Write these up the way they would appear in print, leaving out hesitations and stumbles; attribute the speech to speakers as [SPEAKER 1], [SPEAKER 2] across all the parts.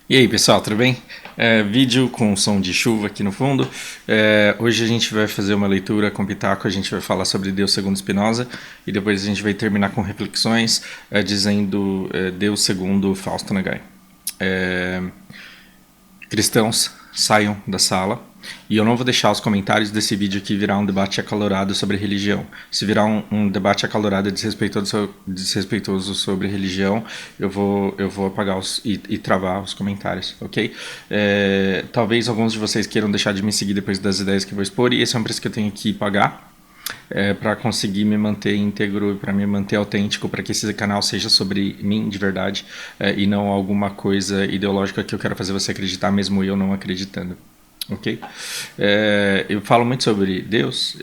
[SPEAKER 1] E aí pessoal, tudo bem? Vídeo com som de chuva aqui no fundo. Hoje a gente vai fazer uma leitura com Pitaco, a gente vai falar sobre Deus segundo Spinoza e depois a gente vai terminar com reflexões dizendo Deus segundo Fausto Nagai. Cristãos, saiam da sala. E eu não vou deixar os comentários desse vídeo aqui virar um debate acalorado sobre religião. Se virar um debate acalorado e desrespeitoso sobre religião, eu vou apagar e travar os comentários, ok? Talvez alguns de vocês queiram deixar de me seguir depois das ideias que eu vou expor, e esse é um preço que eu tenho que pagar para conseguir me manter íntegro, para me manter autêntico, para que esse canal seja sobre mim de verdade e não alguma coisa ideológica que eu quero fazer você acreditar, mesmo eu não acreditando. Ok? Eu falo muito sobre Deus,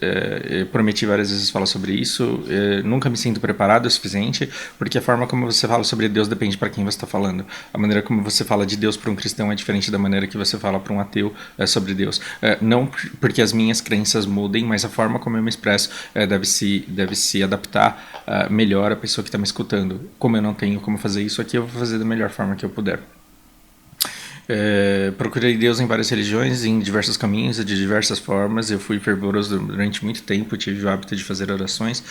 [SPEAKER 1] eu prometi várias vezes falar sobre isso, nunca me sinto preparado o suficiente, porque a forma como você fala sobre Deus depende para quem você está falando. A maneira como você fala de Deus para um cristão é diferente da maneira que você fala para um ateu sobre Deus. Não porque as minhas crenças mudem, mas a forma como eu me expresso deve se adaptar melhor à pessoa que está me escutando. Como eu não tenho como fazer isso aqui, eu vou fazer da melhor forma que eu puder. Procurei Deus em várias religiões, em diversos caminhos e de diversas formas. Eu fui fervoroso durante muito tempo, tive o hábito de fazer orações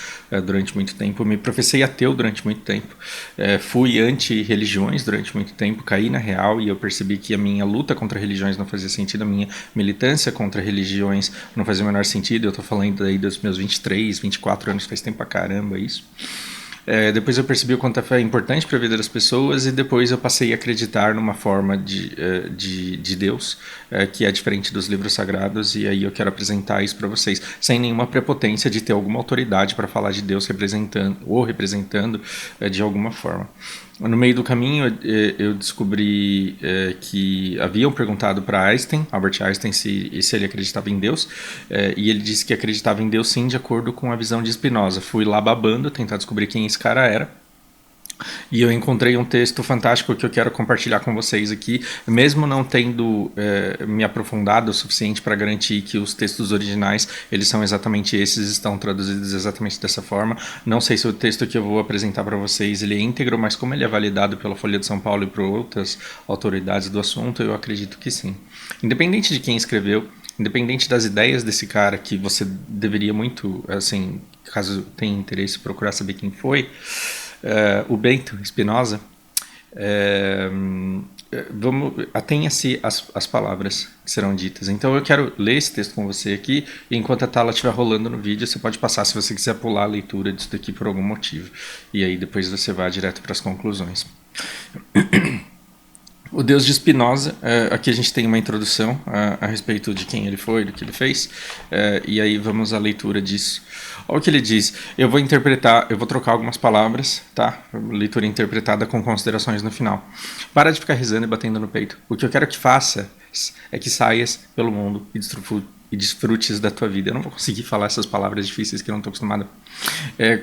[SPEAKER 1] durante muito tempo. Me professei ateu durante muito tempo. Fui anti-religiões durante muito tempo, caí na real e eu percebi que a minha luta contra religiões não fazia sentido, a minha militância contra religiões não fazia o menor sentido. Eu estou falando aí dos meus 23, 24 anos, faz tempo pra caramba isso. Depois eu percebi o quanto a fé é importante para a vida das pessoas e depois eu passei a acreditar numa forma de Deus que é diferente dos livros sagrados, e aí eu quero apresentar isso para vocês, sem nenhuma prepotência de ter alguma autoridade para falar de Deus representando de alguma forma. No meio do caminho eu descobri que haviam perguntado para Albert Einstein, se ele acreditava em Deus, e ele disse que acreditava em Deus sim, de acordo com a visão de Spinoza. Fui lá babando, tentar descobrir quem esse cara era. E eu encontrei um texto fantástico que eu quero compartilhar com vocês aqui, mesmo não tendo me aprofundado o suficiente para garantir que os textos originais eles são exatamente esses, estão traduzidos exatamente dessa forma. Não sei se o texto que eu vou apresentar para vocês ele é íntegro, mas como ele é validado pela Folha de São Paulo e por outras autoridades do assunto, eu acredito que sim. Independente de quem escreveu, independente das ideias desse cara, que você deveria muito, assim, caso tenha interesse, procurar saber quem foi, o Bento Spinoza, atenha-se às palavras que serão ditas. Então eu quero ler esse texto com você aqui, e enquanto a tela estiver rolando no vídeo, você pode passar se você quiser pular a leitura disso daqui por algum motivo. E aí depois você vai direto para as conclusões. O Deus de Spinoza, aqui a gente tem uma introdução a respeito de quem ele foi, do que ele fez, e aí vamos à leitura disso. Olha o que ele diz. Eu vou trocar algumas palavras, tá? Leitura interpretada com considerações no final. Para de ficar rezando e batendo no peito. O que eu quero que faça é que saias pelo mundo e desfrutes da tua vida. Eu não vou conseguir falar essas palavras difíceis que eu não estou acostumado.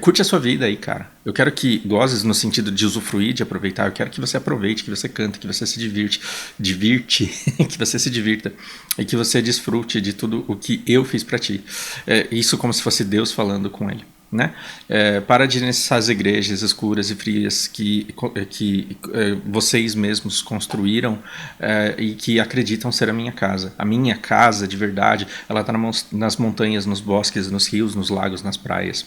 [SPEAKER 1] Curte a sua vida aí, cara. Eu quero que gozes no sentido de usufruir, de aproveitar. Eu quero que você aproveite, que você cante, que você se divirte, que você se divirta e que você desfrute de tudo o que eu fiz para ti. Isso como se fosse Deus falando com ele. Né? Para de ir nessas igrejas escuras e frias que vocês mesmos construíram e que acreditam ser a minha casa. A minha casa de verdade, ela está nas montanhas, nos bosques, nos rios, nos lagos, nas praias.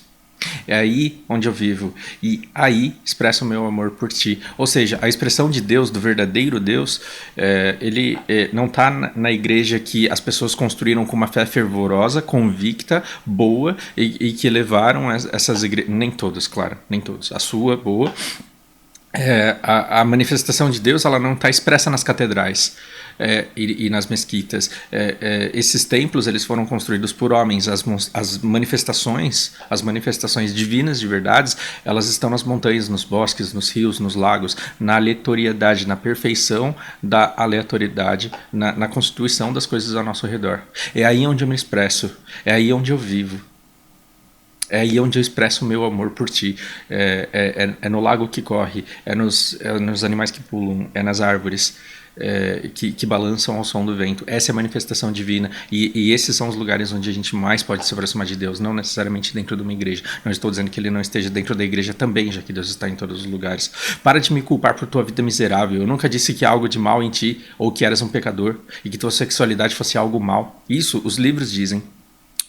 [SPEAKER 1] É aí onde eu vivo, e aí expresso o meu amor por ti. Ou seja, a expressão de Deus, do verdadeiro Deus, ele não está na igreja que as pessoas construíram com uma fé fervorosa, convicta, boa, e que levaram essas igrejas, nem todas, claro, nem todas, a sua boa. A manifestação de Deus ela não está expressa nas catedrais e nas mesquitas. Esses templos eles foram construídos por homens. As manifestações divinas de verdades, elas estão nas montanhas, nos bosques, nos rios, nos lagos, na aleatoriedade, na perfeição da aleatoriedade, na constituição das coisas ao nosso redor. É aí onde eu me expresso, é aí onde eu vivo. É aí onde eu expresso o meu amor por ti. É no lago que corre, é nos animais que pulam, é nas árvores que balançam ao som do vento. Essa é a manifestação divina. E esses são os lugares onde a gente mais pode se aproximar de Deus, não necessariamente dentro de uma igreja. Não estou dizendo que ele não esteja dentro da igreja também, já que Deus está em todos os lugares. Para de me culpar por tua vida miserável. Eu nunca disse que há algo de mal em ti, ou que eras um pecador, e que tua sexualidade fosse algo mal. Isso os livros dizem.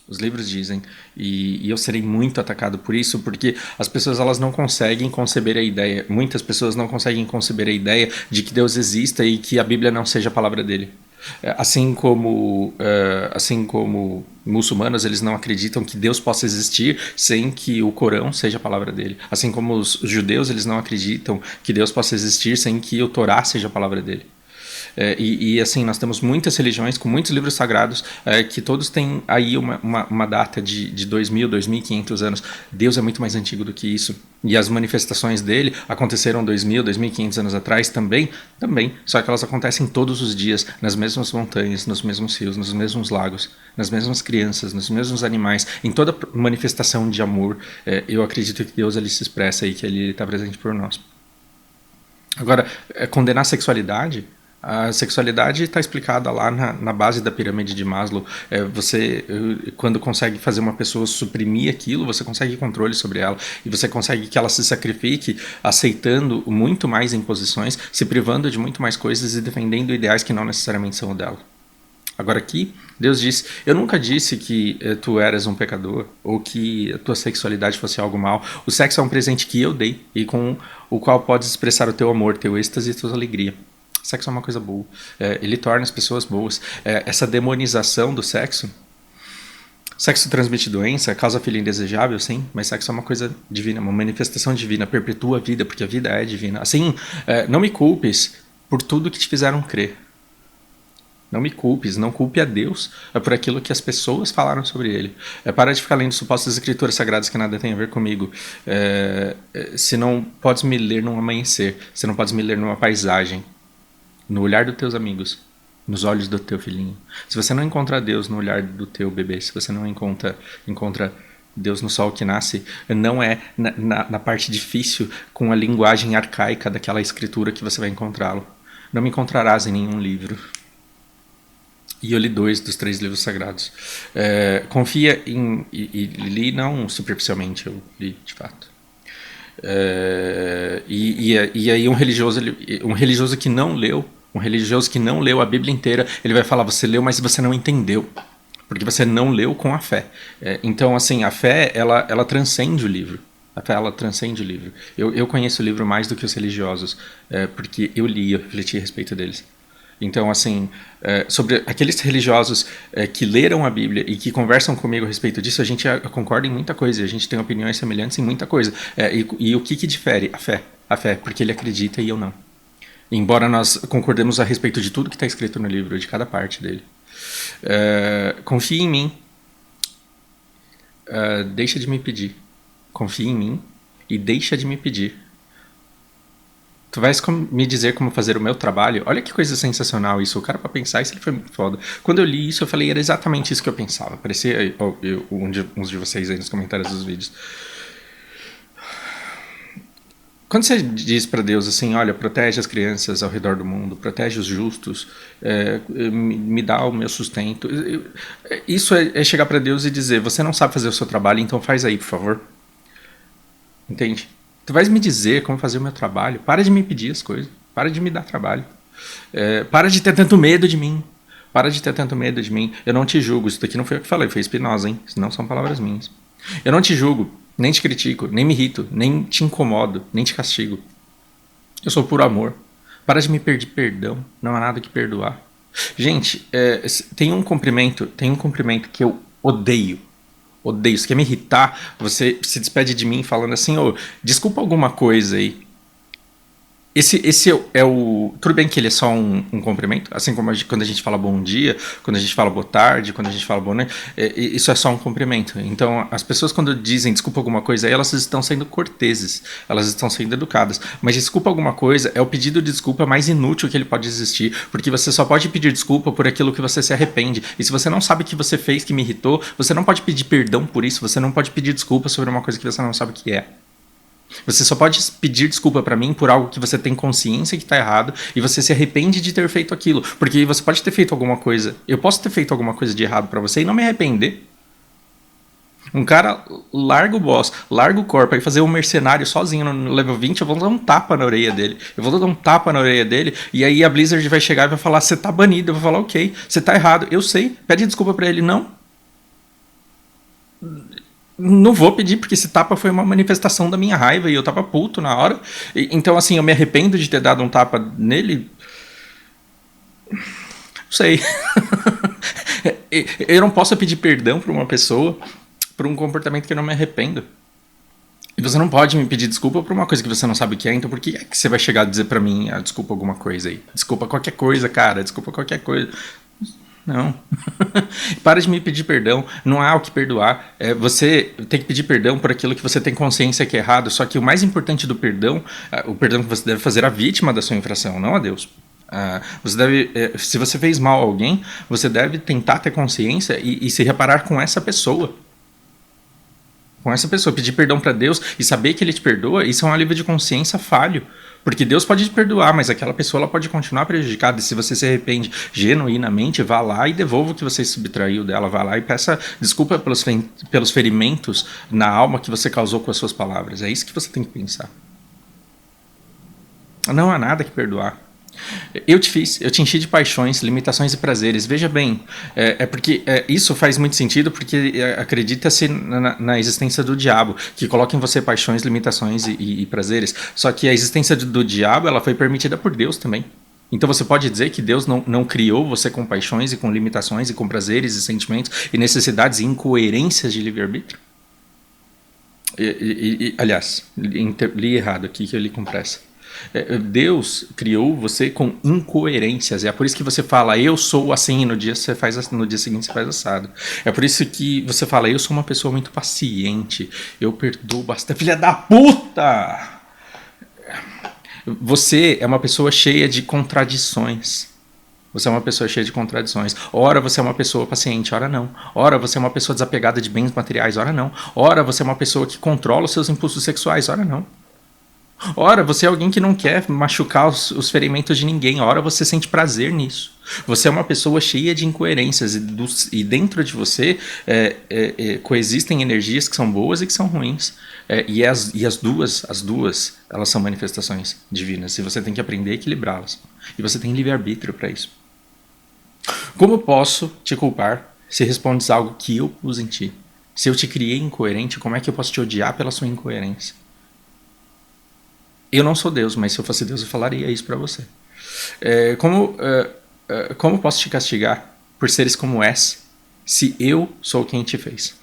[SPEAKER 1] Os livros dizem, e eu serei muito atacado por isso, porque as pessoas elas não conseguem conceber a ideia, muitas pessoas não conseguem conceber a ideia de que Deus exista e que a Bíblia não seja a palavra dele. Assim como muçulmanos, eles não acreditam que Deus possa existir sem que o Corão seja a palavra dele. Assim como os judeus, eles não acreditam que Deus possa existir sem que o Torá seja a palavra dele. Assim, nós temos muitas religiões com muitos livros sagrados que todos têm aí uma data de 2.000, 2.500 anos. Deus é muito mais antigo do que isso. E as manifestações dele aconteceram 2.000, 2.500 anos atrás também, só que elas acontecem todos os dias, nas mesmas montanhas, nos mesmos rios, nos mesmos lagos, nas mesmas crianças, nos mesmos animais, em toda manifestação de amor. Eu acredito que Deus ele se expressa e que ele está presente por nós. Agora, condenar a sexualidade... A sexualidade está explicada lá na base da pirâmide de Maslow. Você, quando consegue fazer uma pessoa suprimir aquilo, você consegue controle sobre ela. E você consegue que ela se sacrifique aceitando muito mais imposições, se privando de muito mais coisas e defendendo ideais que não necessariamente são o dela. Agora aqui, Deus diz, eu nunca disse que tu eras um pecador ou que a tua sexualidade fosse algo mal. O sexo é um presente que eu dei e com o qual podes expressar o teu amor, teu êxtase e tua alegria. Sexo é uma coisa boa. Ele torna as pessoas boas. Essa demonização do sexo. Sexo transmite doença, causa filho indesejável, sim, mas sexo é uma coisa divina, uma manifestação divina, perpetua a vida, porque a vida é divina. Assim, não me culpes por tudo que te fizeram crer. Não me culpes, não culpe a Deus por aquilo que as pessoas falaram sobre ele. Para de ficar lendo supostas escrituras sagradas que nada tem a ver comigo. Se não podes me ler num amanhecer, se não podes me ler numa paisagem, no olhar dos teus amigos, nos olhos do teu filhinho. Se você não encontra Deus no olhar do teu bebê, se você não encontra Deus no sol que nasce, não é na parte difícil, com a linguagem arcaica daquela escritura que você vai encontrá-lo. Não me encontrarás em nenhum livro. E eu li 2 dos 3 livros sagrados. Confia em... E li não superficialmente, eu li de fato. E aí um religioso que não leu a Bíblia inteira, ele vai falar, você leu, mas você não entendeu, porque você não leu com a fé. Então, assim, a fé, ela transcende o livro. A fé, ela transcende o livro. Eu conheço o livro mais do que os religiosos, porque eu li, eu refleti a respeito deles. Então, assim, sobre aqueles religiosos que leram a Bíblia e que conversam comigo a respeito disso, a gente concorda em muita coisa, a gente tem opiniões semelhantes em muita coisa. E o que difere? A fé, porque ele acredita e eu não. Embora nós concordemos a respeito de tudo que está escrito no livro, de cada parte dele. Confie em mim. Deixa de me pedir. Confie em mim e deixa de me pedir. Tu vais me dizer como fazer o meu trabalho? Olha que coisa sensacional isso. O cara, pra pensar, isso ele foi muito foda. Quando eu li isso, eu falei, era exatamente isso que eu pensava. Parecia uns de vocês aí nos comentários dos vídeos. Quando você diz para Deus assim, olha, protege as crianças ao redor do mundo, protege os justos, me dá o meu sustento. Isso é chegar para Deus e dizer, você não sabe fazer o seu trabalho, então faz aí, por favor. Entende? Tu vais me dizer como fazer o meu trabalho. Para de me pedir as coisas. Para de me dar trabalho. Para de ter tanto medo de mim. Para de ter tanto medo de mim. Eu não te julgo. Isso daqui não foi eu que falei, foi Spinoza, hein? Isso não são palavras minhas. Eu não te julgo, nem te critico, nem me irrito, nem te incomodo, nem te castigo. Eu sou puro amor. Para de me pedir perdão. Não há nada que perdoar. Gente, tem um cumprimento que eu odeio. Odeio, isso quer me irritar, você se despede de mim falando assim, desculpa alguma coisa aí. Esse é o. Tudo bem que ele é só um cumprimento, assim como quando a gente fala bom dia, quando a gente fala boa tarde, quando a gente fala boa noite, isso é só um cumprimento. Então, as pessoas, quando dizem desculpa alguma coisa, elas estão sendo corteses, elas estão sendo educadas. Mas desculpa alguma coisa é o pedido de desculpa mais inútil que ele pode existir, porque você só pode pedir desculpa por aquilo que você se arrepende. E se você não sabe o que você fez que me irritou, você não pode pedir perdão por isso, você não pode pedir desculpa sobre uma coisa que você não sabe o que é. Você só pode pedir desculpa pra mim por algo que você tem consciência que tá errado e você se arrepende de ter feito aquilo. Porque você pode ter feito alguma coisa. Eu posso ter feito alguma coisa de errado pra você e não me arrepender. Um cara larga o boss, larga o corpo e fazer um mercenário sozinho no level 20, eu vou dar um tapa na orelha dele. Eu vou dar um tapa na orelha dele e aí a Blizzard vai chegar e vai falar: você tá banido. Eu vou falar: ok, você tá errado. Eu sei. Pede desculpa pra ele. Não. Não vou pedir, porque esse tapa foi uma manifestação da minha raiva e eu tava puto na hora. Então, assim, eu me arrependo de ter dado um tapa nele. Não sei. Eu não posso pedir perdão pra uma pessoa por um comportamento que eu não me arrependo. E você não pode me pedir desculpa por uma coisa que você não sabe o que é, então por que é que você vai chegar a dizer pra mim: desculpa alguma coisa aí? Desculpa qualquer coisa, cara, desculpa qualquer coisa. Não. Para de me pedir perdão. Não há o que perdoar. Você tem que pedir perdão por aquilo que você tem consciência que é errado. Só que o mais importante do perdão, o perdão que você deve fazer à vítima da sua infração, não a Deus. Você deve, se você fez mal a alguém, você deve tentar ter consciência e se reparar com essa pessoa. Com essa pessoa, pedir perdão para Deus e saber que Ele te perdoa, isso é um alívio de consciência falho. Porque Deus pode te perdoar, mas aquela pessoa ela pode continuar prejudicada. E se você se arrepende genuinamente, vá lá e devolva o que você subtraiu dela. Vá lá e peça desculpa pelos ferimentos na alma que você causou com as suas palavras. É isso que você tem que pensar. Não há nada que perdoar. Eu te fiz, eu te enchi de paixões, limitações e prazeres. Veja bem, porque isso faz muito sentido, porque acredita-se na existência do diabo, que coloca em você paixões, limitações e prazeres. Só que a existência do diabo ela foi permitida por Deus também. Então você pode dizer que Deus não criou você com paixões e com limitações e com prazeres e sentimentos e necessidades e incoerências de livre-arbítrio? Aliás, li errado aqui que eu li com pressa. Deus criou você com incoerências. É por isso que você fala: eu sou assim, e no dia seguinte você faz assado. É por isso que você fala: eu sou uma pessoa muito paciente, eu perdoo bastante. Filha da puta! Você é uma pessoa cheia de contradições. Você é uma pessoa cheia de contradições. Ora você é uma pessoa paciente, ora não. Ora você é uma pessoa desapegada de bens materiais, ora não. Ora você é uma pessoa que controla os seus impulsos sexuais, ora não. Ora, você é alguém que não quer machucar os ferimentos de ninguém. Ora, você sente prazer nisso. Você é uma pessoa cheia de incoerências e dentro de você coexistem energias que são boas e que são ruins. E as duas, elas são manifestações divinas. E você tem que aprender a equilibrá-las. E você tem livre-arbítrio para isso. Como eu posso te culpar se respondes algo que eu pus em ti? Se eu te criei incoerente, como é que eu posso te odiar pela sua incoerência? Eu não sou Deus, mas se eu fosse Deus eu falaria isso para você. Como posso te castigar por seres como és, se eu sou quem te fez?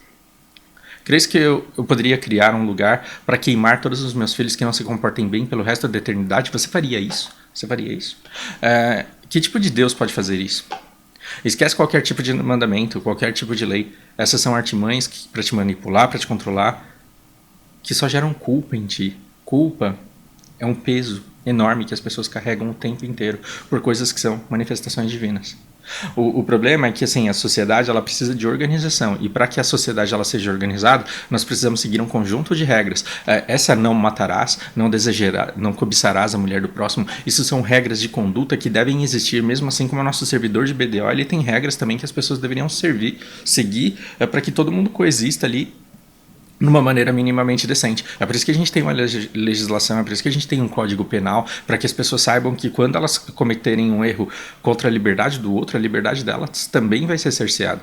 [SPEAKER 1] Crees que eu poderia criar um lugar para queimar todos os meus filhos que não se comportem bem pelo resto da eternidade? Você faria isso? Você faria isso? Que tipo de Deus pode fazer isso? Esquece qualquer tipo de mandamento, qualquer tipo de lei. Essas são artimanhas para te manipular, para te controlar, que só geram culpa em ti. Culpa é um peso enorme que as pessoas carregam o tempo inteiro por coisas que são manifestações divinas. O problema é que assim, a sociedade ela precisa de organização e para que a sociedade ela seja organizada, nós precisamos seguir um conjunto de regras. Essa não matarás, não desejarás, não cobiçarás a mulher do próximo. Isso são regras de conduta que devem existir, mesmo assim como o nosso servidor de BDO, ele tem regras também que as pessoas deveriam seguir para que todo mundo coexista ali numa maneira minimamente decente. É por isso que a gente tem uma legislação, é por isso que a gente tem um código penal, para que as pessoas saibam que quando elas cometerem um erro contra a liberdade do outro, a liberdade delas também vai ser cerceada.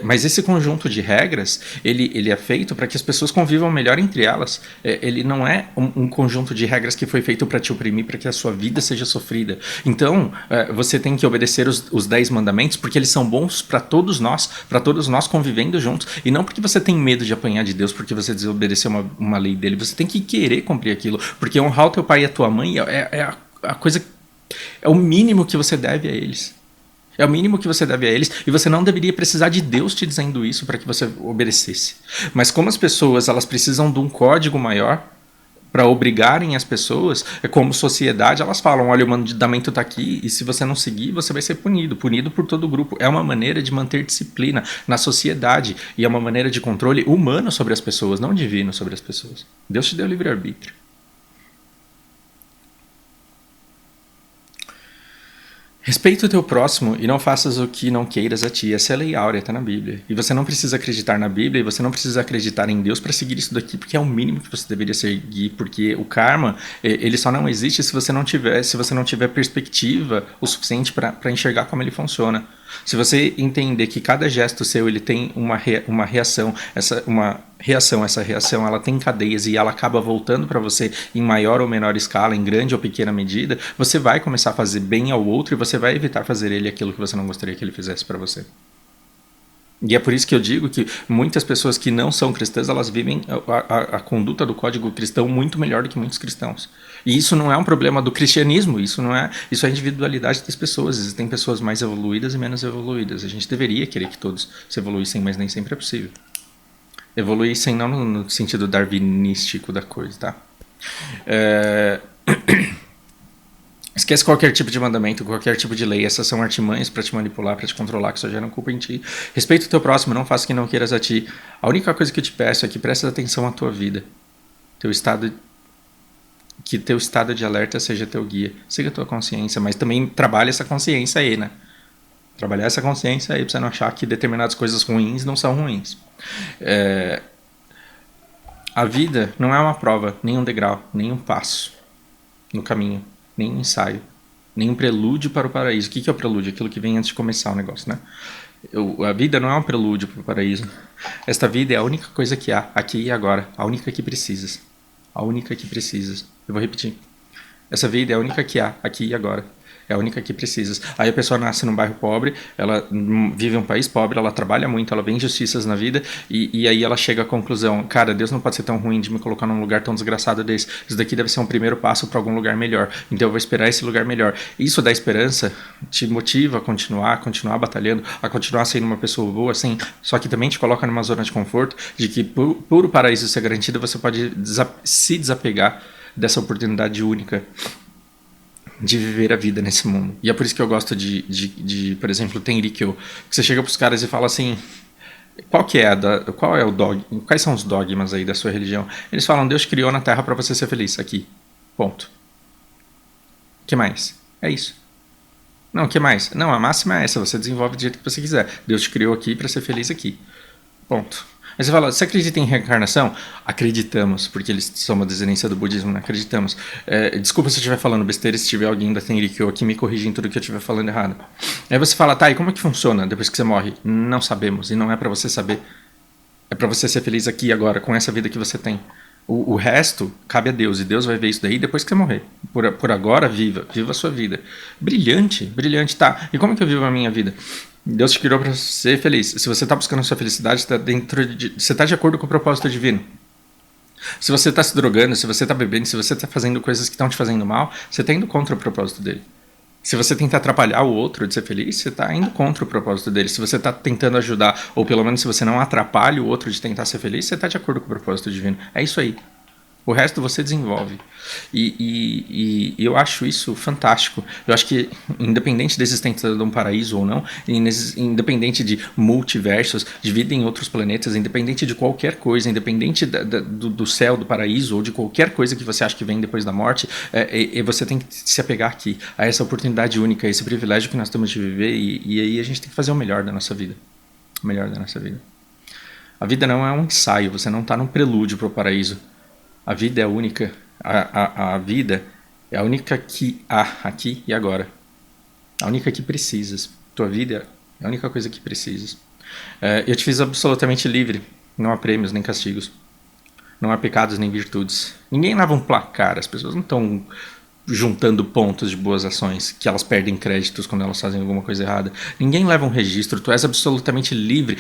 [SPEAKER 1] Mas esse conjunto de regras, ele é feito para que as pessoas convivam melhor entre elas. Ele não é um conjunto de regras que foi feito para te oprimir, para que a sua vida seja sofrida. Então, você tem que obedecer os 10 mandamentos, porque eles são bons para todos nós convivendo juntos. E não porque você tem medo de apanhar de Deus, porque você desobedeceu uma lei dele. Você tem que querer cumprir aquilo, porque honrar o teu pai e a tua mãe a coisa, é o mínimo que você deve a eles. É o mínimo que você deve a eles, e você não deveria precisar de Deus te dizendo isso para que você obedecesse. Mas como as pessoas elas precisam de um código maior para obrigarem as pessoas, como sociedade, elas falam, olha, o mandamento está aqui, e se você não seguir, você vai ser punido por todo o grupo. É uma maneira de manter disciplina na sociedade, e é uma maneira de controle humano sobre as pessoas, não divino sobre as pessoas. Deus te deu livre-arbítrio. Respeita o teu próximo e não faças o que não queiras a ti. Essa é a lei áurea, está na Bíblia. E você não precisa acreditar na Bíblia e você não precisa acreditar em Deus para seguir isso daqui, porque é o mínimo que você deveria seguir, porque o karma, ele só não existe se você não tiver perspectiva o suficiente para enxergar como ele funciona. Se você entender que cada gesto seu ele tem uma reação, essa reação ela tem cadeias e ela acaba voltando para você em maior ou menor escala, em grande ou pequena medida, você vai começar a fazer bem ao outro e você vai evitar fazer ele aquilo que você não gostaria que ele fizesse para você. E é por isso que eu digo que muitas pessoas que não são cristãs, elas vivem a conduta do código cristão muito melhor do que muitos cristãos. E isso não é um problema do cristianismo, isso é a individualidade das pessoas. Existem pessoas mais evoluídas e menos evoluídas. A gente deveria querer que todos se evoluíssem, mas nem sempre é possível. Evoluíssem não no sentido darwinístico da coisa, tá? Esquece qualquer tipo de mandamento, qualquer tipo de lei. Essas são artimanhas para te manipular, para te controlar, que só geram culpa em ti. Respeita o teu próximo, não faça o que não queiras a ti. A única coisa que eu te peço é que prestes atenção à tua vida. Que teu estado de alerta seja teu guia. Siga a tua consciência, mas também trabalhe essa consciência aí, né? Trabalhar essa consciência aí para você não achar que determinadas coisas ruins não são ruins. A vida não é uma prova, nem um degrau, nem um passo no caminho. Nem um ensaio, nem um prelúdio para o paraíso. O que é o prelúdio? Aquilo que vem antes de começar o negócio, né? A vida não é um prelúdio para o paraíso. Esta vida é a única coisa que há, aqui e agora. A única que precisas. A única que precisas. Eu vou repetir. Essa vida é a única que há, aqui e agora. É a única que precisas. Aí a pessoa nasce num bairro pobre, ela vive em um país pobre, ela trabalha muito, ela vê injustiças na vida, e aí ela chega à conclusão, cara, Deus não pode ser tão ruim de me colocar num lugar tão desgraçado desse. Isso daqui deve ser um primeiro passo para algum lugar melhor. Então eu vou esperar esse lugar melhor. Isso dá esperança, te motiva a continuar batalhando, a continuar sendo uma pessoa boa, assim, só que também te coloca numa zona de conforto, de que por o paraíso ser garantido, você pode se desapegar dessa oportunidade única de viver a vida nesse mundo. E é por isso que eu gosto de por exemplo, Tenrikyo, que você chega pros caras e fala assim, quais são os dogmas aí da sua religião? Eles falam, Deus criou na Terra para você ser feliz, aqui, ponto. O que mais? É isso. Não, o que mais? Não, a máxima é essa, você desenvolve do jeito que você quiser. Deus te criou aqui para ser feliz aqui, ponto. Aí você fala, você acredita em reencarnação? Acreditamos, porque eles são uma descendência do budismo, né? Acreditamos. Desculpa se eu estiver falando besteira, se tiver alguém da Tenrikyo aqui, me corrija em tudo que eu estiver falando errado. Aí você fala, tá, e como é que funciona depois que você morre? Não sabemos, e não é pra você saber. É pra você ser feliz aqui e agora, com essa vida que você tem. O resto cabe a Deus, e Deus vai ver isso daí depois que você morrer. Por agora, viva a sua vida. Brilhante, brilhante, tá. E como que eu vivo a minha vida? Deus te criou para ser feliz. Se você está buscando a sua felicidade, você está de acordo com o propósito divino. Se você está se drogando, se você está bebendo, se você está fazendo coisas que estão te fazendo mal, você está indo contra o propósito dele. Se você tenta atrapalhar o outro de ser feliz, você está indo contra o propósito dele. Se você está tentando ajudar, ou pelo menos se você não atrapalha o outro de tentar ser feliz, você está de acordo com o propósito divino. É isso aí. O resto você desenvolve. E eu acho isso fantástico. Eu acho que, independente da existência de um paraíso ou não, independente de multiversos, de vida em outros planetas, independente de qualquer coisa, independente do céu, do paraíso, ou de qualquer coisa que você acha que vem depois da morte, você tem que se apegar aqui, a essa oportunidade única, a esse privilégio que nós temos de viver, e aí a gente tem que fazer o melhor da nossa vida. O melhor da nossa vida. A vida não é um ensaio, você não está num prelúdio para o paraíso. A vida é a única, a vida é a única que há aqui e agora. A única que precisas. Tua vida é a única coisa que precisas. Eu te fiz absolutamente livre. Não há prêmios nem castigos. Não há pecados nem virtudes. Ninguém leva um placar. As pessoas não estão juntando pontos de boas ações, que elas perdem créditos quando elas fazem alguma coisa errada. Ninguém leva um registro. Tu és absolutamente livre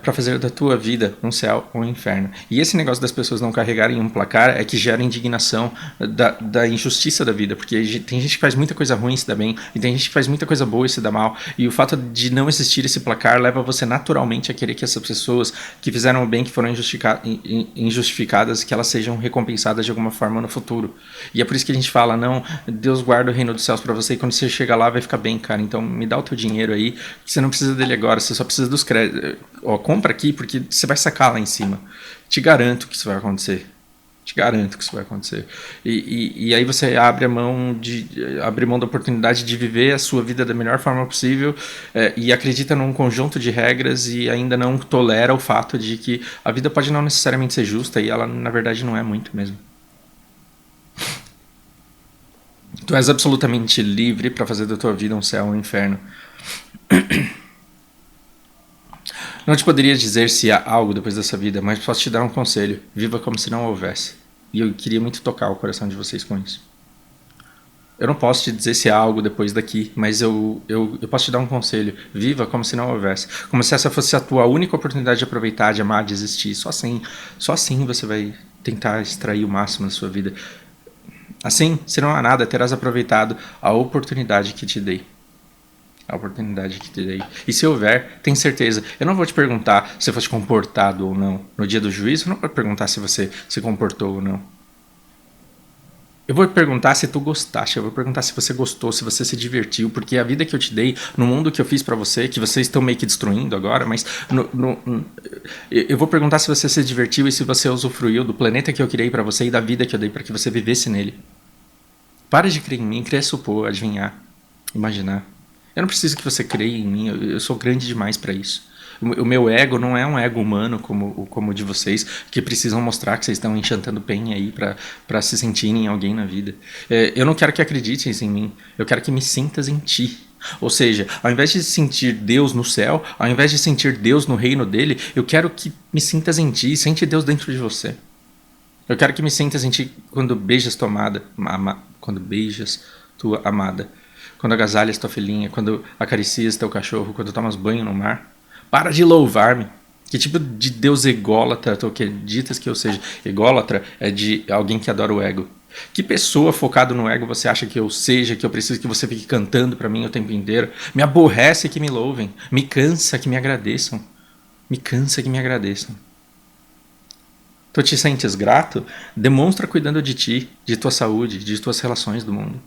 [SPEAKER 1] para fazer da tua vida um céu ou um inferno. E esse negócio das pessoas não carregarem um placar é que gera indignação da injustiça da vida, porque tem gente que faz muita coisa ruim e se dá bem, e tem gente que faz muita coisa boa e se dá mal, e o fato de não existir esse placar leva você naturalmente a querer que essas pessoas que fizeram o bem, que foram injustificadas, que elas sejam recompensadas de alguma forma no futuro. E é por isso que a gente fala, não, Deus guarda o reino dos céus para você, e quando você chegar lá vai ficar bem, cara, então me dá o teu dinheiro aí, que você não precisa dele agora, você só precisa dos créditos. Ó, compra aqui porque você vai sacar lá em cima. Te garanto que isso vai acontecer. Te garanto que isso vai acontecer. E aí você abre mão da oportunidade de viver a sua vida da melhor forma possível, e acredita num conjunto de regras e ainda não tolera o fato de que a vida pode não necessariamente ser justa e ela na verdade não é muito mesmo. Tu és absolutamente livre para fazer da tua vida um céu ou um inferno. Não te poderia dizer se há algo depois dessa vida, mas posso te dar um conselho. Viva como se não houvesse. E eu queria muito tocar o coração de vocês com isso. Eu não posso te dizer se há algo depois daqui, mas eu posso te dar um conselho. Viva como se não houvesse. Como se essa fosse a tua única oportunidade de aproveitar, de amar, de existir. Só assim você vai tentar extrair o máximo da sua vida. Assim, se não há nada, terás aproveitado a oportunidade que te dei. A oportunidade que te dei. E se houver, tem certeza. Eu não vou te perguntar se foste comportado ou não. No dia do juízo, eu não vou te perguntar se você se comportou ou não. Eu vou te perguntar se tu gostaste. Eu vou perguntar se você gostou, se você se divertiu. Porque a vida que eu te dei, no mundo que eu fiz pra você, que vocês estão meio que destruindo agora, mas eu vou perguntar se você se divertiu e se você usufruiu do planeta que eu criei pra você e da vida que eu dei pra que você vivesse nele. Para de crer em mim, crer, supor, adivinhar, imaginar. Eu não preciso que você creia em mim, eu sou grande demais para isso. O meu ego não é um ego humano como o de vocês, que precisam mostrar que vocês estão enchantando penha aí para se sentirem alguém na vida. Eu não quero que acreditem em mim, eu quero que me sintas em ti. Ou seja, ao invés de sentir Deus no céu, ao invés de sentir Deus no reino dele, eu quero que me sintas em ti, sente Deus dentro de você. Eu quero que me sintas em ti quando beijas tua amada, quando beijas tua amada. Quando agasalhas tua filhinha, quando acaricias teu cachorro, quando tomas banho no mar. Para de louvar-me. Que tipo de Deus ególatra tu acreditas que eu seja? Ególatra é de alguém que adora o ego. Que pessoa focada no ego você acha que eu seja, que eu preciso que você fique cantando para mim o tempo inteiro? Me aborrece que me louvem. Me cansa que me agradeçam. Me cansa que me agradeçam. Tu te sentes grato? Demonstra cuidando de ti, de tua saúde, de tuas relações do mundo.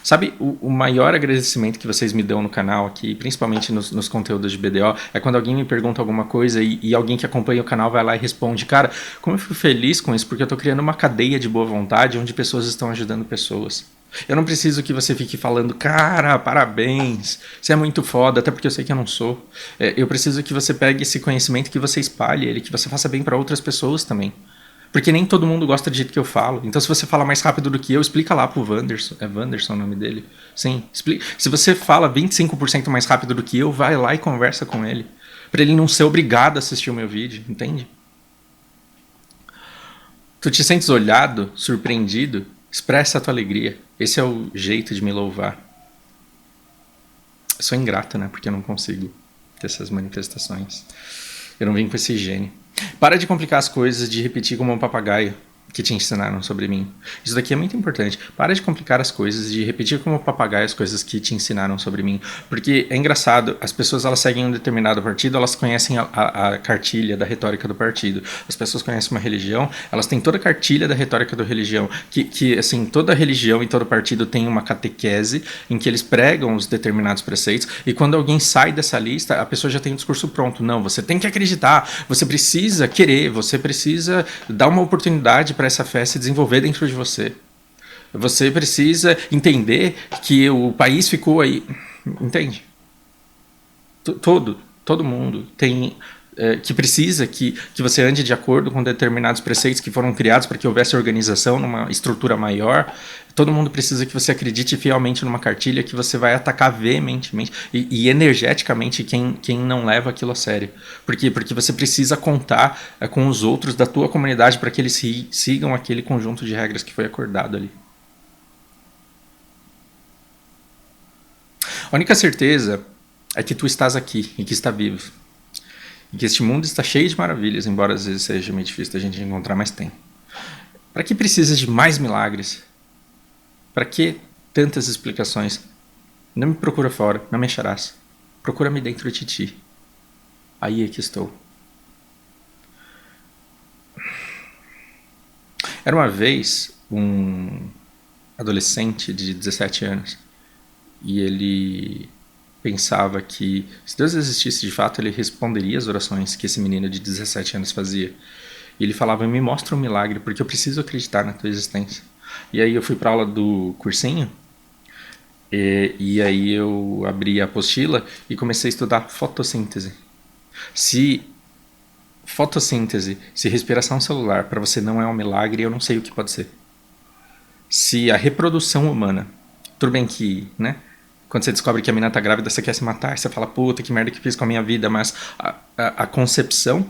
[SPEAKER 1] Sabe, o maior agradecimento que vocês me dão no canal aqui, principalmente nos conteúdos de BDO, é quando alguém me pergunta alguma coisa e alguém que acompanha o canal vai lá e responde: cara, como eu fico feliz com isso, porque eu tô criando uma cadeia de boa vontade onde pessoas estão ajudando pessoas. Eu não preciso que você fique falando: cara, parabéns, você é muito foda, até porque eu sei que eu não sou. Eu preciso que você pegue esse conhecimento, que você espalhe ele, que você faça bem para outras pessoas também. Porque nem todo mundo gosta do jeito que eu falo. Então, se você fala mais rápido do que eu, explica lá pro Wanderson. É Wanderson o nome dele? Sim. Explica. Se você fala 25% mais rápido do que eu, vai lá e conversa com ele. Pra ele não ser obrigado a assistir o meu vídeo, entende? Tu te sentes olhado, surpreendido? Expressa a tua alegria. Esse é o jeito de me louvar. Eu sou ingrato, né? Porque eu não consigo ter essas manifestações. Eu não vim com esse gênio. Para de complicar as coisas, de repetir como um papagaio que te ensinaram sobre mim. Isso daqui é muito importante. Para de complicar as coisas, de repetir como papagaio as coisas que te ensinaram sobre mim. Porque é engraçado, as pessoas elas seguem um determinado partido, elas conhecem a cartilha da retórica do partido. As pessoas conhecem uma religião, elas têm toda a cartilha da retórica da religião. Que assim, toda religião e todo partido tem uma catequese em que eles pregam os determinados preceitos, e quando alguém sai dessa lista, a pessoa já tem o discurso pronto. Não, você tem que acreditar, você precisa querer, você precisa dar uma oportunidade para essa fé se desenvolver dentro de você. Você precisa entender que o país ficou aí. Entende? Todo mundo tem que precisa que você ande de acordo com determinados preceitos que foram criados para que houvesse organização numa estrutura maior, Todo mundo precisa que você acredite fielmente numa cartilha que você vai atacar veementemente e energeticamente quem não leva aquilo a sério. Por quê? Porque você precisa contar com os outros da tua comunidade para que eles sigam aquele conjunto de regras que foi acordado ali. A única certeza é que tu estás aqui e que está vivo. E que este mundo está cheio de maravilhas, embora às vezes seja meio difícil da gente encontrar, mas tem. Para que precisas de mais milagres? Para que tantas explicações? Não me procura fora, não me acharás. Procura-me dentro de ti. Aí é que estou. Era uma vez um adolescente de 17 anos e ele pensava que se Deus existisse de fato, ele responderia às orações que esse menino de 17 anos fazia. E ele falava, me mostra um milagre, porque eu preciso acreditar na tua existência. E aí eu fui para aula do cursinho, e aí eu abri a apostila e comecei a estudar fotossíntese. Se fotossíntese, se respiração celular para você não é um milagre, eu não sei o que pode ser. Se a reprodução humana, tudo bem que, né? Quando você descobre que a menina tá grávida, você quer se matar, você fala, puta, que merda que fiz com a minha vida, mas a concepção.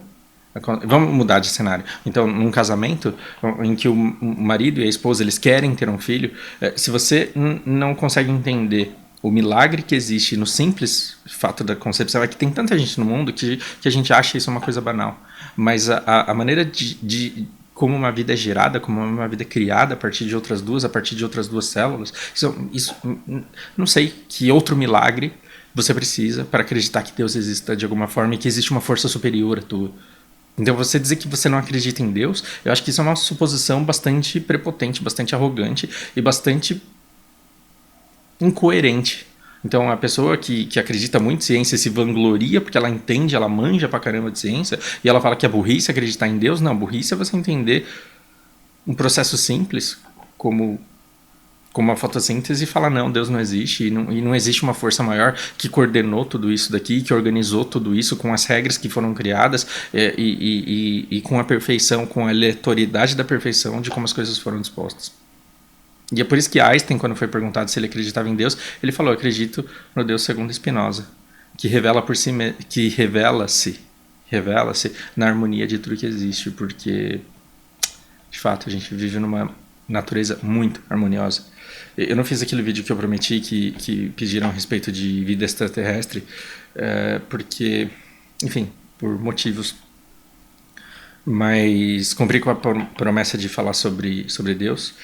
[SPEAKER 1] Vamos mudar de cenário. Então, num casamento em que o marido e a esposa eles querem ter um filho, se você não consegue entender o milagre que existe no simples fato da concepção, é que tem tanta gente no mundo que a gente acha isso uma coisa banal. Mas a maneira de como uma vida é gerada, como uma vida é criada a partir de outras duas células, isso não sei que outro milagre você precisa para acreditar que Deus exista de alguma forma e que existe uma força superior a tua. Então você dizer que você não acredita em Deus, eu acho que isso é uma suposição bastante prepotente, bastante arrogante e bastante incoerente. Então a pessoa que acredita muito em ciência se vangloria porque ela entende, ela manja pra caramba de ciência e ela fala que é burrice acreditar em Deus. Não, burrice é você entender um processo simples como a fotossíntese e falar não, Deus não existe e não existe uma força maior que coordenou tudo isso daqui, que organizou tudo isso com as regras que foram criadas e com a perfeição, com a aleatoriedade da perfeição de como as coisas foram dispostas. E é por isso que Einstein, quando foi perguntado se ele acreditava em Deus, ele falou, eu acredito no Deus segundo Spinoza, que revela-se na harmonia de tudo que existe, porque de fato a gente vive numa natureza muito harmoniosa. Eu não fiz aquele vídeo que eu prometi que pediram a respeito de vida extraterrestre, porque, enfim, por motivos. Mas cumpri com a promessa de falar sobre Deus.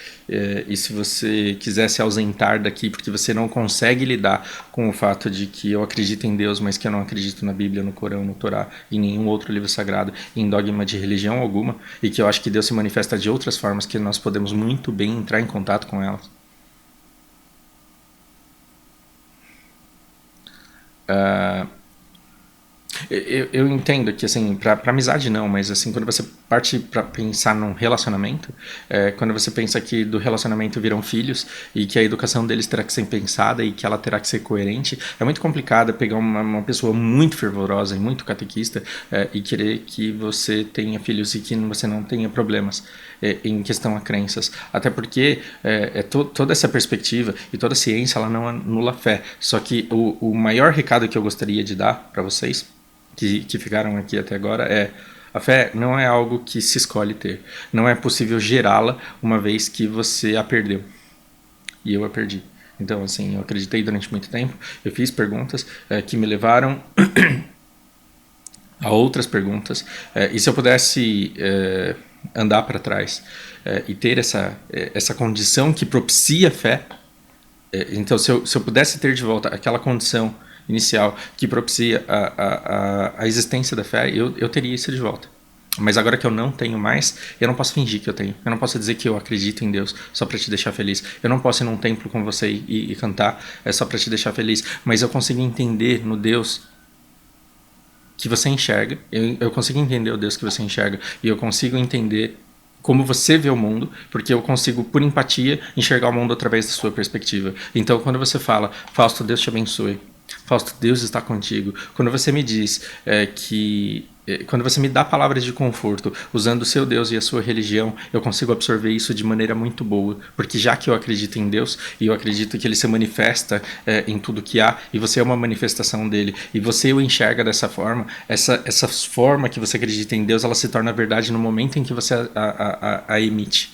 [SPEAKER 1] E se você quiser se ausentar daqui porque você não consegue lidar com o fato de que eu acredito em Deus, mas que eu não acredito na Bíblia, no Corão, no Torá, em nenhum outro livro sagrado, em dogma de religião alguma, e que eu acho que Deus se manifesta de outras formas que nós podemos muito bem entrar em contato com elas. Eu entendo que, assim, pra amizade não, mas, assim, quando você parte pra pensar num relacionamento, quando você pensa que do relacionamento viram filhos e que a educação deles terá que ser pensada e que ela terá que ser coerente, é muito complicado pegar uma pessoa muito fervorosa e muito catequista e querer que você tenha filhos e que você não tenha problemas em questão a crenças. Até porque toda essa perspectiva e toda a ciência, ela não anula a fé. Só que o maior recado que eu gostaria de dar para vocês que ficaram aqui até agora é: a fé não é algo que se escolhe ter. Não é possível gerá-la uma vez que você a perdeu. E eu a perdi. Então, assim, eu acreditei durante muito tempo. Eu fiz perguntas que me levaram a outras perguntas. E se eu pudesse andar para trás e ter essa condição que propicia a fé, então se eu pudesse ter de volta aquela condição inicial que propicia a existência da fé, eu teria isso de volta. Mas agora que eu não tenho mais, eu não posso fingir que eu tenho. Eu não posso dizer que eu acredito em Deus só para te deixar feliz. Eu não posso ir num templo com você e cantar só para te deixar feliz. Mas eu consigo entender no Deus que você enxerga. Eu consigo entender o Deus que você enxerga. E eu consigo entender como você vê o mundo, porque eu consigo, por empatia, enxergar o mundo através da sua perspectiva. Então, quando você fala, Fausto, Deus te abençoe, Fausto, Deus está contigo. Quando você me diz quando você me dá palavras de conforto usando o seu Deus e a sua religião, eu consigo absorver isso de maneira muito boa, porque já que eu acredito em Deus e eu acredito que Ele se manifesta em tudo que há e você é uma manifestação dele e você o enxerga dessa forma, essa forma que você acredita em Deus, ela se torna verdade no momento em que você a emite.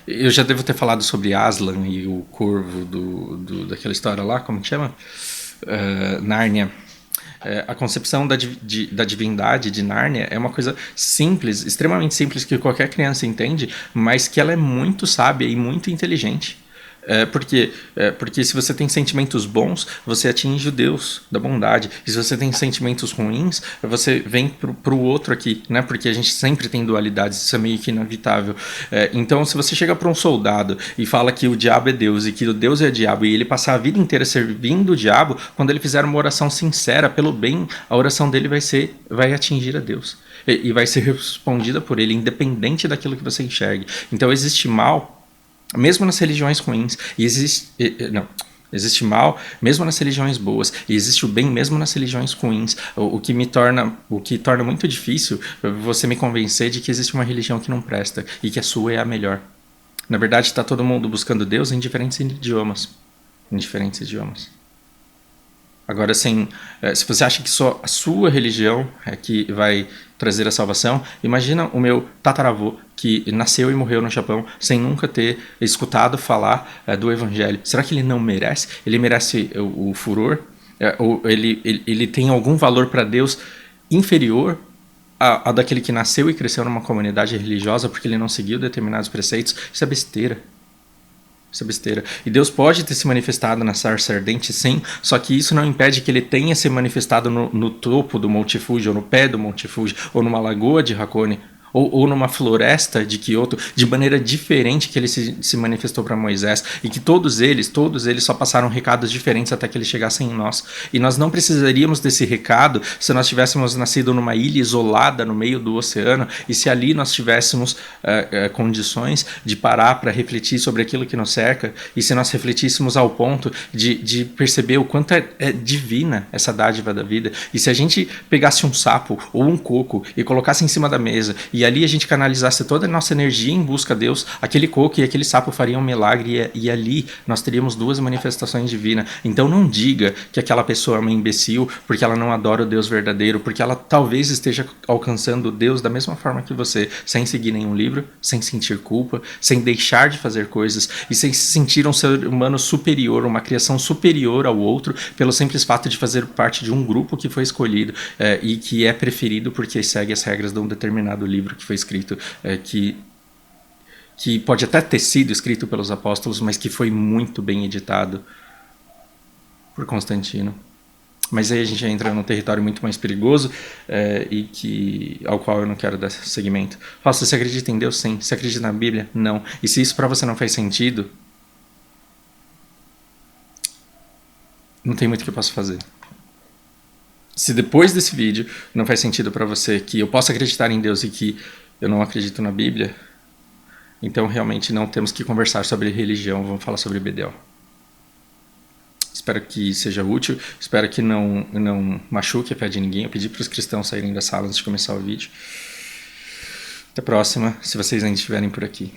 [SPEAKER 1] Eu já devo ter falado sobre Aslan e o corvo daquela história lá, como que chama? Nárnia. A concepção da divindade de Nárnia é uma coisa simples, extremamente simples, que qualquer criança entende, mas que ela é muito sábia e muito inteligente. Porque se você tem sentimentos bons, você atinge o Deus da bondade. E se você tem sentimentos ruins, você vem pro outro aqui, né? Porque a gente sempre tem dualidades, isso é meio que inevitável. Então, se você chega para um soldado e fala que o diabo é Deus e que o Deus é diabo, e ele passar a vida inteira servindo o diabo, quando ele fizer uma oração sincera pelo bem, a oração dele vai atingir a Deus. E vai ser respondida por ele, independente daquilo que você enxergue. Então, existe mal mesmo nas religiões ruins, e existe mal mesmo nas religiões boas, e existe o bem mesmo nas religiões ruins, o que torna muito difícil você me convencer de que existe uma religião que não presta e que a sua é a melhor. Na verdade, está todo mundo buscando Deus em diferentes idiomas. Agora, se você acha que só a sua religião é que vai trazer a salvação, imagina o meu tataravô que nasceu e morreu no Japão sem nunca ter escutado falar do Evangelho. Será que ele não merece? Ele merece o furor? Ou ele tem algum valor para Deus inferior a daquele que nasceu e cresceu numa comunidade religiosa porque ele não seguiu determinados preceitos? Isso é besteira. Isso é besteira. E Deus pode ter se manifestado na sarça ardente, sim, só que isso não impede que ele tenha se manifestado no topo do Monte Fuji, ou no pé do Monte Fuji, ou numa lagoa de Hakone, ou numa floresta de Kyoto, de maneira diferente que ele se manifestou para Moisés, e que todos eles só passaram recados diferentes até que eles chegassem em nós. E nós não precisaríamos desse recado se nós tivéssemos nascido numa ilha isolada no meio do oceano, e se ali nós tivéssemos condições de parar para refletir sobre aquilo que nos cerca, e se nós refletíssemos ao ponto de perceber o quanto é divina essa dádiva da vida. E se a gente pegasse um sapo ou um coco e colocasse em cima da mesa, e ali a gente canalizasse toda a nossa energia em busca de Deus, aquele coco e aquele sapo fariam um milagre, e ali nós teríamos duas manifestações divinas. Então não diga que aquela pessoa é uma imbecil porque ela não adora o Deus verdadeiro, porque ela talvez esteja alcançando Deus da mesma forma que você, sem seguir nenhum livro, sem sentir culpa, sem deixar de fazer coisas e sem se sentir um ser humano superior, uma criação superior ao outro, pelo simples fato de fazer parte de um grupo que foi escolhido e que é preferido porque segue as regras de um determinado livro que foi escrito, que pode até ter sido escrito pelos apóstolos, mas que foi muito bem editado por Constantino. Mas aí a gente entra num território muito mais perigoso ao qual eu não quero dar seguimento. Fausto, você acredita em Deus? Sim. Você acredita na Bíblia? Não. E se isso para você não faz sentido, não tem muito o que eu possa fazer. Se depois desse vídeo não faz sentido para você que eu possa acreditar em Deus e que eu não acredito na Bíblia, então realmente não temos que conversar sobre religião, vamos falar sobre Bedel. Espero que seja útil, espero que não machuque a fé de ninguém. Eu pedi para os cristãos saírem da sala antes de começar o vídeo. Até a próxima, se vocês ainda estiverem por aqui.